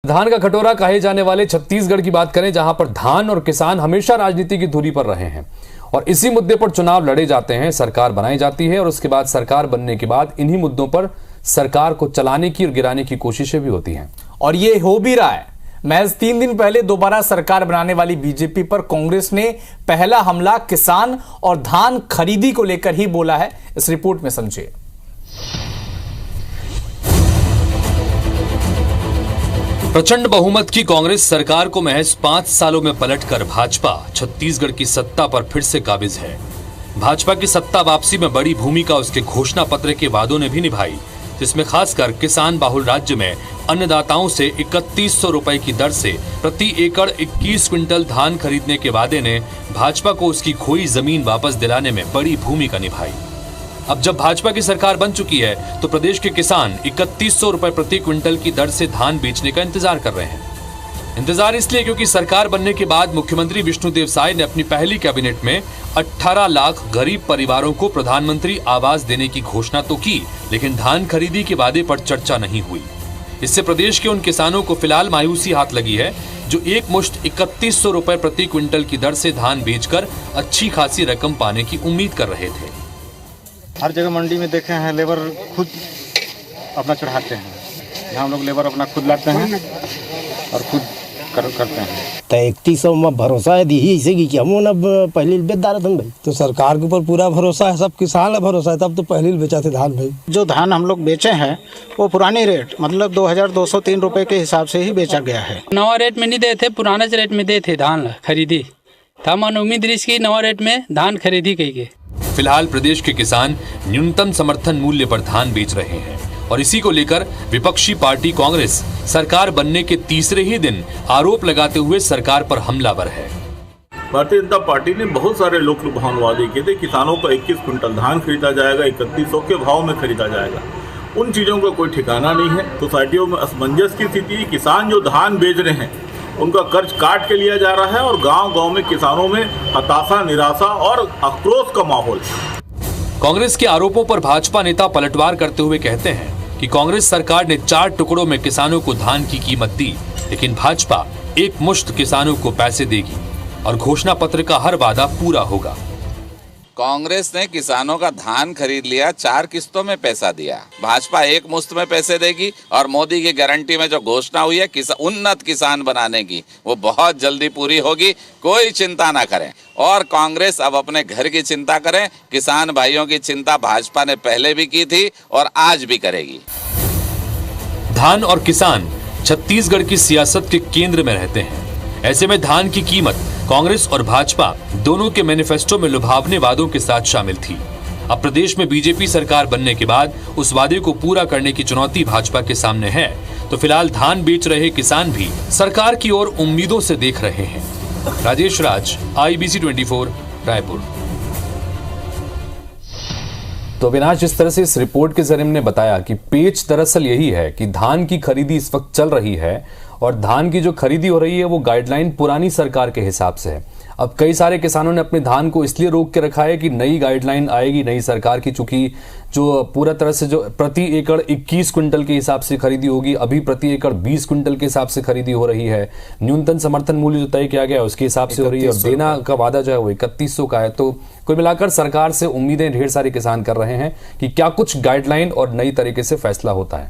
धान का कटोरा कहे जाने वाले छत्तीसगढ़ की बात करें, जहां पर धान और किसान हमेशा राजनीति की धुरी पर रहे हैं और इसी मुद्दे पर चुनाव लड़े जाते हैं, सरकार बनाई जाती है और उसके बाद सरकार बनने के बाद इन्हीं मुद्दों पर सरकार को चलाने की और गिराने की कोशिशें भी होती हैं और ये हो भी रहा है। महज 3 दिन पहले दोबारा सरकार बनाने वाली बीजेपी पर कांग्रेस ने पहला हमला किसान और धान खरीदी को लेकर ही बोला है। इस रिपोर्ट में समझिए। प्रचंड बहुमत की कांग्रेस सरकार को महज 5 सालों में पलटकर भाजपा छत्तीसगढ़ की सत्ता पर फिर से काबिज है। भाजपा की सत्ता वापसी में बड़ी भूमिका उसके घोषणा पत्र के वादों ने भी निभाई, जिसमें खासकर किसान बाहुल राज्य में अन्नदाताओं से 3100 रुपए की दर से प्रति एकड़ 21 क्विंटल धान खरीदने के वादे ने भाजपा को उसकी खोई जमीन वापस दिलाने में बड़ी भूमिका निभाई। अब जब भाजपा की सरकार बन चुकी है तो प्रदेश के किसान 3100 रुपए प्रति क्विंटल की दर से धान बेचने का इंतजार कर रहे हैं। इंतजार इसलिए क्योंकि सरकार बनने के बाद मुख्यमंत्री विष्णुदेव साय ने अपनी पहली कैबिनेट में 18 लाख गरीब परिवारों को प्रधानमंत्री आवास देने की घोषणा तो की, लेकिन धान खरीदी के वादे पर चर्चा नहीं हुई। इससे प्रदेश के उन किसानों को फिलहाल मायूसी हाथ लगी है जो एक मुश्त 3100 रुपए प्रति क्विंटल की दर से धान बेचकर अच्छी खासी रकम पाने की उम्मीद कर रहे थे। हर जगह मंडी में देखे हैं लेबर खुद अपना चढ़ाते हैं, यहाँ हम लोग लेबर अपना खुद लाते हैं और खुद करते हैं। तो 3100 में भरोसा है दी इसे कि हम अब पहले बेचदार थे भाई, तो सरकार के ऊपर पूरा भरोसा है, सब किसान का भरोसा है, तब तो पहले बेचा थे धान भाई। जो धान हम लोग बेचे हैं वो पुरानी रेट मतलब 2203 रुपए के हिसाब से ही बेचा गया है। नवा रेट में नहीं दे थे, पुराने रेट में दे थे धान खरीदी था। मन उम्मीद की नवा रेट में धान खरीदी गई। फिलहाल प्रदेश के किसान न्यूनतम समर्थन मूल्य पर धान बेच रहे हैं और इसी को लेकर विपक्षी पार्टी कांग्रेस सरकार बनने के तीसरे ही दिन आरोप लगाते हुए सरकार पर हमलावर है। भारतीय जनता पार्टी ने बहुत सारे लोक लुभावन वादे किए थे। किसानों का 21 क्विंटल धान खरीदा जाएगा, 3100 के भाव में खरीदा जाएगा। उन चीजों का कोई ठिकाना नहीं है। सोसाइटियों में असमंजस की स्थिति, किसान जो धान बेच रहे हैं उनका कर्ज काट के लिया जा रहा है और गांव-गांव में किसानों में हताशा, निराशा और आक्रोश का माहौल। कांग्रेस के आरोपों पर भाजपा नेता पलटवार करते हुए कहते हैं कि कांग्रेस सरकार ने 4 टुकड़ों में किसानों को धान की कीमत दी, लेकिन भाजपा एक मुश्त किसानों को पैसे देगी और घोषणा पत्र का हर वादा पूरा होगा। कांग्रेस ने किसानों का धान खरीद लिया, 4 किस्तों में पैसा दिया। भाजपा एक मुश्त में पैसे देगी और मोदी की गारंटी में जो घोषणा हुई है उन्नत किसान बनाने की, वो बहुत जल्दी पूरी होगी। कोई चिंता ना करें और कांग्रेस अब अपने घर की चिंता करें। किसान भाइयों की चिंता भाजपा ने पहले भी की थी और आज भी करेगी। धान और किसान छत्तीसगढ़ की सियासत के केंद्र में रहते हैं। ऐसे में धान की कीमत कांग्रेस और भाजपा दोनों के मैनिफेस्टो में लुभावने वादों के साथ शामिल थी। अब प्रदेश में बीजेपी सरकार बनने के बाद उस वादे को पूरा करने की चुनौती भाजपा के सामने है, तो फिलहाल धान बेच रहे किसान भी सरकार की ओर उम्मीदों से देख रहे हैं। राजेश राज, IBC 24, रायपुर। तो अविनाश, जिस तरह से इस रिपोर्ट के जरिए हमने बताया कि पेच दरअसल यही है कि धान की खरीदी इस वक्त चल रही है और धान की जो खरीदी हो रही है वो गाइडलाइन पुरानी सरकार के हिसाब से है। अब कई सारे किसानों ने अपने धान को इसलिए रोक के रखा है कि नई गाइडलाइन आएगी नई सरकार की, चूंकि जो पूरा तरह से जो प्रति एकड़ 21 क्विंटल के हिसाब से खरीदी होगी, अभी प्रति एकड़ 20 क्विंटल के हिसाब से खरीदी हो रही है। न्यूनतम समर्थन मूल्य जो तय किया गया है उसके हिसाब से हो रही है और देना का वादा जो है वो 3100 का है। तो कुल मिलाकर सरकार से उम्मीदें ढेर सारे किसान कर रहे हैं कि क्या कुछ गाइडलाइन और नई तरीके से फैसला होता है।